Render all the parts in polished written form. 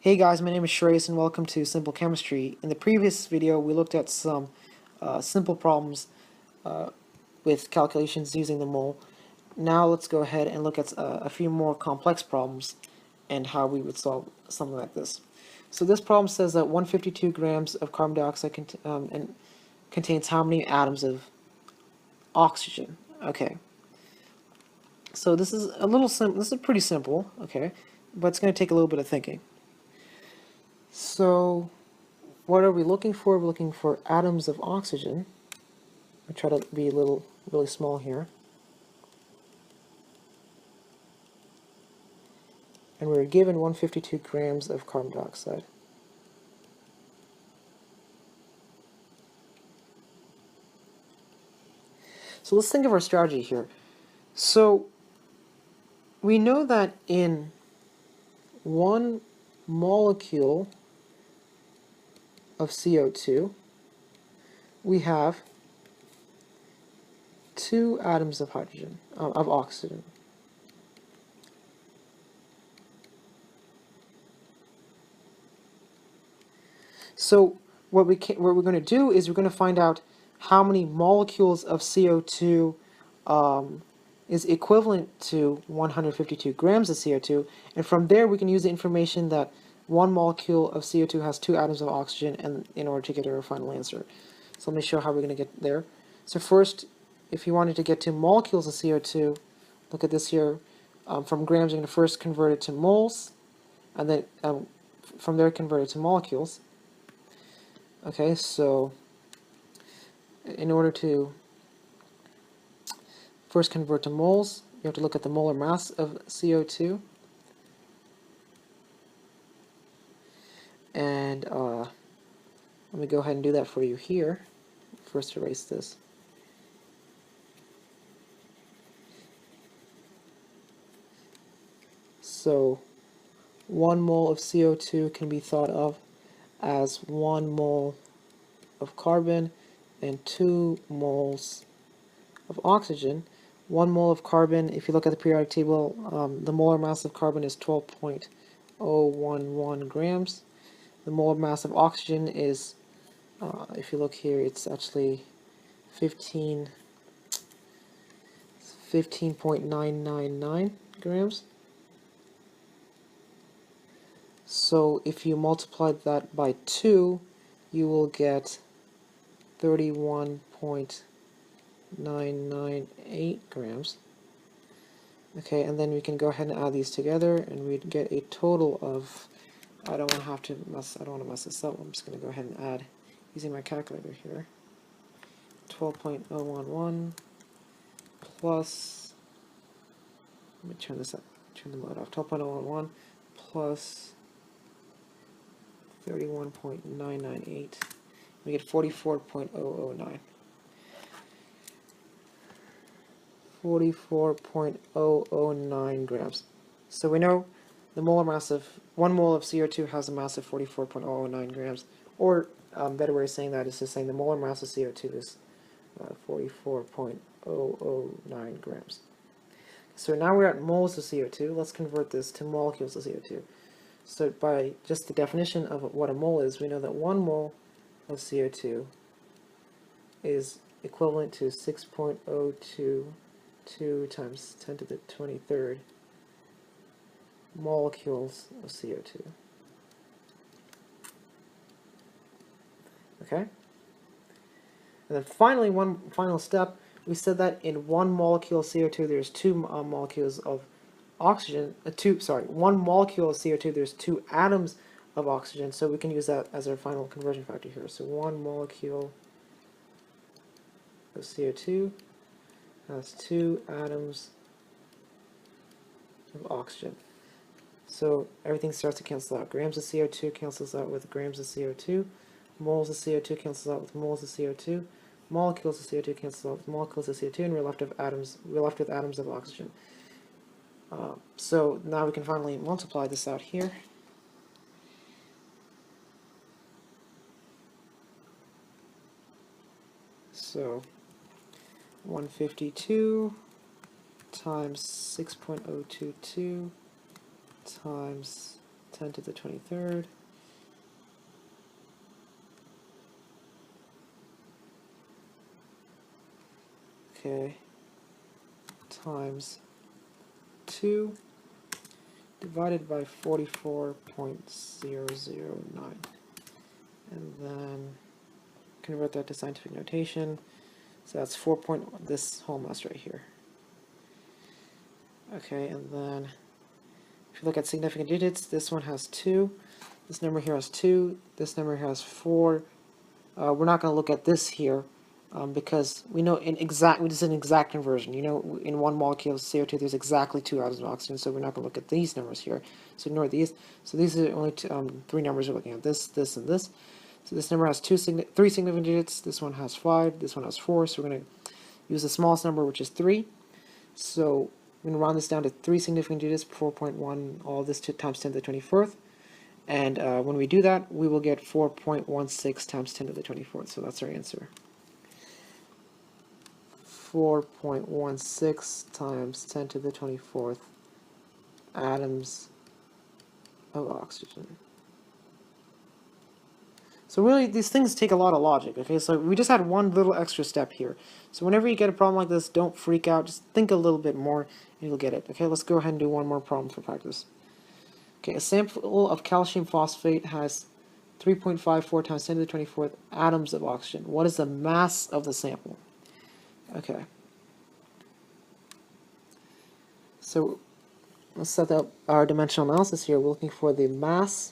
Hey guys, my name is Shreyas and welcome to Simple Chemistry. In the previous video we looked at some simple problems with calculations using the mole. Now let's go ahead and look at a few more complex problems and how we would solve something like this. So this problem says that 152 grams of carbon dioxide contains how many atoms of oxygen? Okay, so this is a little simple. This is pretty simple, okay, but it's going to take a little bit of thinking. So what are we looking for? We're looking for atoms of oxygen. I try to be really small here. And we're given 152 grams of carbon dioxide. So let's think of our strategy here. So we know that in one molecule of CO2, we have 2 atoms of hydrogen, of oxygen. So what we're going to do is we're going to find out how many molecules of CO2 is equivalent to 152 grams of CO2, and from there we can use the information that one molecule of CO2 has 2 atoms of oxygen, and in order to get our final answer. So let me show how we're going to get there. So first, if you wanted to get to molecules of CO2, look at this here. From grams, you're going to first convert it to moles, and then from there convert it to molecules. Okay, so in order to first convert to moles, you have to look at the molar mass of CO2. And let me go ahead and do that for you here. First erase this. So 1 mole of CO2 can be thought of as 1 mole of carbon and 2 moles of oxygen. 1 mole of carbon, if you look at the periodic table, the molar mass of carbon is 12.011 grams. The molar mass of oxygen is, if you look here, it's actually 15.999 grams. So if you multiply that by 2, you will get 31.998 grams. Okay, and then we can go ahead and add these together, and we'd get a total of, I don't want to mess this up. I'm just going to go ahead and add using my calculator here. 12.011 plus, let me turn the mode off. 12.011 plus 31.998. We get 44.009. 44.009 grams. So we know the molar mass of 1 mole of CO2 has a mass of 44.009 grams. Or better way of saying that is just saying the molar mass of CO2 is 44.009 grams. So now we're at moles of CO2. Let's convert this to molecules of CO2. So by just the definition of what a mole is, we know that 1 mole of CO2 is equivalent to 6.022 times 10 to the 23rd molecules of CO2. Okay? And then finally, one final step, we said that in 1 molecule of CO2 there's 2 molecules of oxygen, 1 molecule of CO2 there's 2 atoms of oxygen, so we can use that as our final conversion factor here. So 1 molecule of CO2 has 2 atoms of oxygen. So everything starts to cancel out. Grams of CO2 cancels out with grams of CO2. Moles of CO2 cancels out with moles of CO2. Molecules of CO2 cancel out with molecules of CO2, and we're left with atoms of oxygen. So now we can finally multiply this out here. So 152 times 6.022 times 10 to the 23rd. Okay, times 2 divided by 44.009. And then convert that to scientific notation. So that's 4 point, this whole mess right here. Okay, and then if you look at significant digits, this one has 2, this number here has 2, this number here has 4. We're not going to look at this here because we know this is an exact conversion. You know, in one molecule of CO2 there's exactly 2 atoms of oxygen, so we're not going to look at these numbers here. So ignore these. So these are only 3 numbers we're looking at, this, this, and this. So this number has 3 significant digits, this one has 5, this one has 4, so we're going to use the smallest number, which is 3. So I'm going to round this down to 3 significant digits, 4.1, all this times 10 to the 24th. And when we do that, we will get 4.16 times 10 to the 24th. So that's our answer. 4.16 times 10 to the 24th atoms of oxygen. So really, these things take a lot of logic, okay? So we just had one little extra step here. So whenever you get a problem like this, don't freak out. Just think a little bit more, and you'll get it. Okay, let's go ahead and do one more problem for practice. Okay, a sample of calcium phosphate has 3.54 times 10 to the 24th atoms of oxygen. What is the mass of the sample? Okay. So let's set up our dimensional analysis here. We're looking for the mass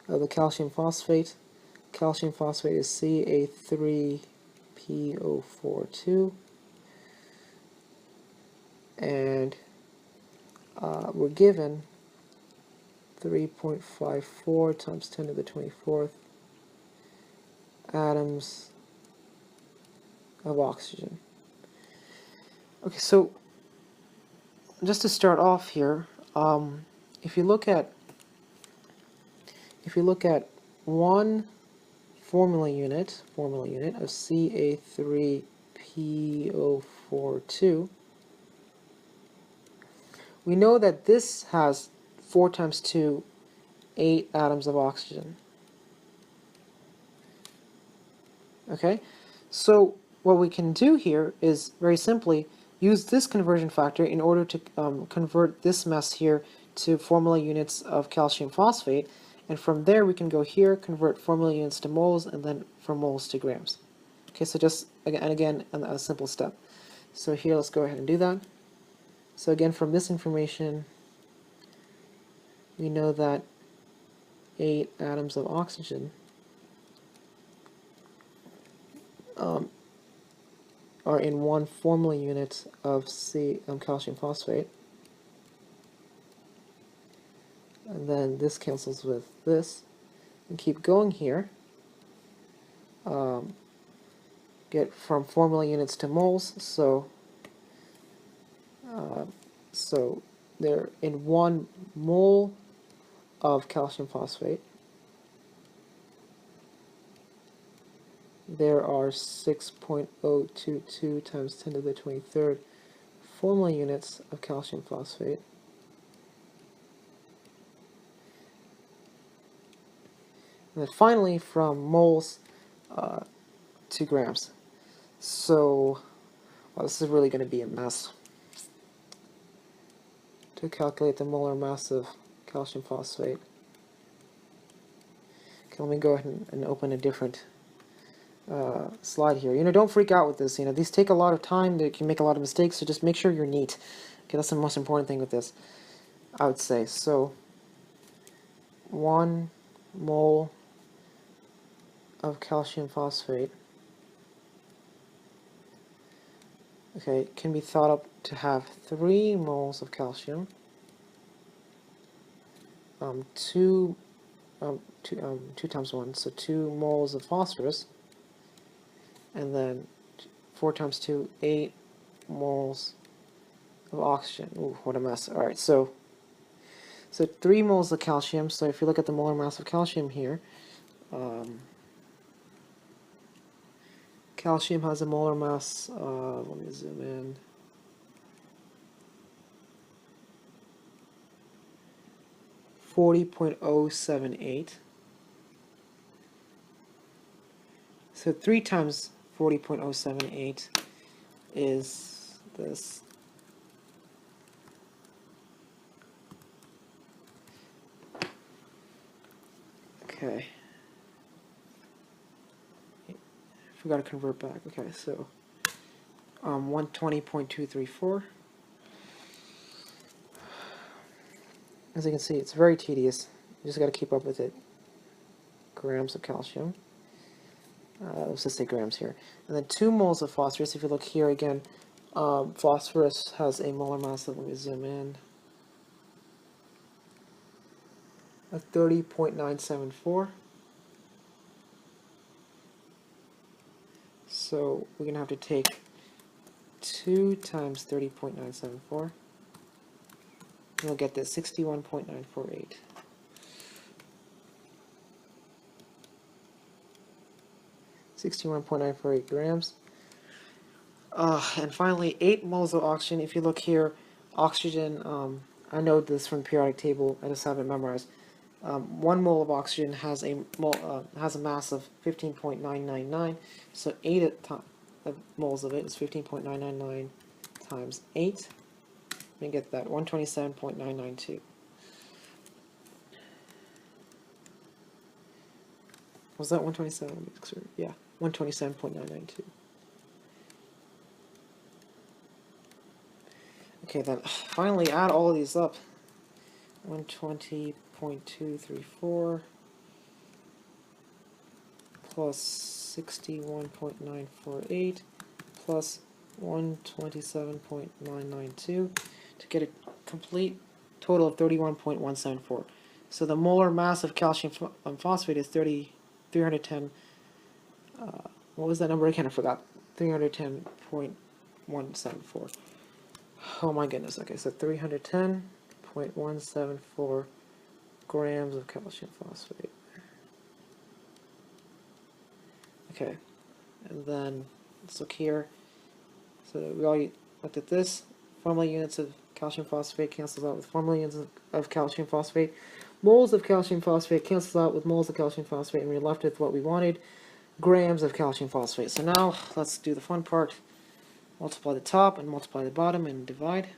of the calcium phosphate. Calcium phosphate is Ca3PO42, and we're given 3.54 times 10 to the 24th atoms of oxygen. Okay, so just to start off here, if you look at one formula unit of Ca3PO42, we know that this has 4 times 2, 8 atoms of oxygen. Okay, so what we can do here is very simply use this conversion factor in order to convert this mess here to formula units of calcium phosphate, and from there we can go here, convert formula units to moles, and then from moles to grams. Okay, so just again a simple step. So here, let's go ahead and do that. So again, from this information, we know that 8 atoms of oxygen are in one formula unit of calcium phosphate. And then this cancels with this. And keep going here. Get from formula units to moles, so they're in 1 mole of calcium phosphate. There are 6.022 times 10 to the 23rd formula units of calcium phosphate. And then finally, from moles to grams. So, well, this is really going to be a mess. To calculate the molar mass of calcium phosphate. Okay, let me go ahead and open a different slide here. You know, don't freak out with this. You know, these take a lot of time. They can make a lot of mistakes, so just make sure you're neat. Okay, that's the most important thing with this, I would say. So, 1 mole of calcium phosphate, okay, can be thought up to have 3 moles of calcium, 2 times 1, so 2 moles of phosphorus, and then 4 times 2, 8 moles of oxygen. Ooh, what a mess. Alright, so 3 moles of calcium. So if you look at the molar mass of calcium here, calcium has a molar mass of, let me zoom in, 40.078. So 3 times 40.078 is this. Okay. Forgot to convert back. Okay, so 120.234. As you can see, it's very tedious. You just got to keep up with it. Grams of calcium. Let's just say grams here. And then 2 moles of phosphorus. If you look here again, phosphorus has a molar mass of, let me zoom in, of 30.974. So we're going to have to take 2 times 30.974. And we'll get this 61.948. grams. And finally, 8 moles of oxygen. If you look here, oxygen, I know this from the periodic table, I just have it memorized. 1 mole of oxygen has a mass of 15.999, so 8 moles of it is 15.999 times 8. And get that 127.992. Was that 127? Yeah, 127.992. Okay, then finally add all of these up. 120.234 plus 61.948 plus 127.992 to get a complete total of 31.174. So the molar mass of calcium phosphate is 310. What was that number again? I forgot. 310.174. Oh my goodness. Okay, so 310.174 grams of calcium phosphate. Okay, and then let's look here. So we already looked at this. Formula units of calcium phosphate cancels out with formula units of calcium phosphate. Moles of calcium phosphate cancels out with moles of calcium phosphate, and we're left with what we wanted, grams of calcium phosphate. So now let's do the fun part. Multiply the top and multiply the bottom and divide.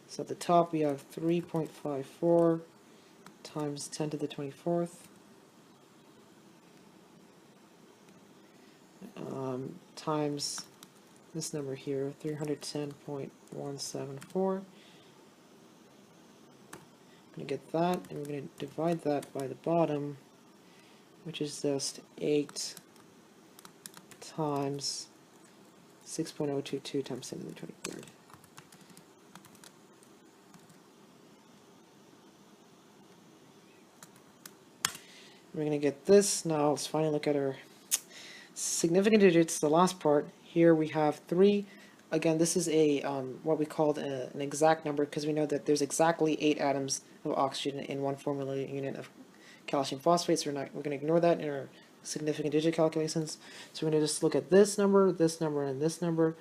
So at the top we have 3.54 times 10 to the 24th times this number here, 310.174. We're going to get that, and we're going to divide that by the bottom, which is just 8 times 6.022 times 10 to the 23rd. We're going to get this. Now let's finally look at our significant digits, the last part. Here we have 3. Again, this is a what we called an exact number, because we know that there's exactly 8 atoms of oxygen in 1 formula unit of calcium phosphate. So we're going to ignore that in our significant digit calculations. So we're going to just look at this number, and this number.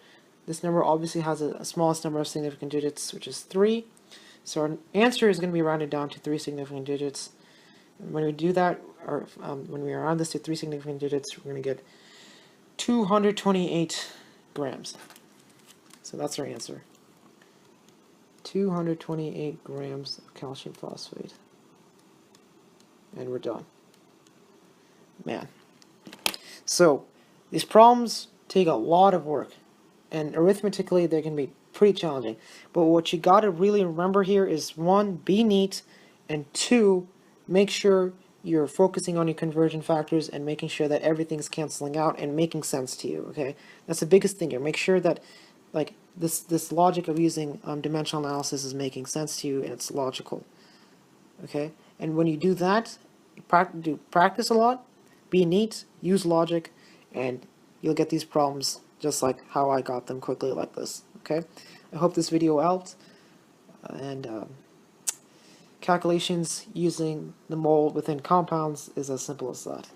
This number obviously has a smallest number of significant digits, which is 3. So our answer is going to be rounded down to 3 significant digits. And when we do that, or when we round this to 3 significant digits, we're going to get 228 grams. So that's our answer. 228 grams of calcium phosphate. And we're done. Man. So these problems take a lot of work, and arithmetically they can be pretty challenging. But what you got to really remember here is 1, be neat, and 2, make sure you're focusing on your conversion factors and making sure that everything's canceling out and making sense to you. Okay, that's the biggest thing here. Make sure that like this logic of using dimensional analysis is making sense to you and it's logical. Okay, and when you do that, practice a lot, be neat, use logic, and you'll get these problems just like how I got them quickly like this. Okay, I hope this video helped, and calculations using the mole within compounds is as simple as that.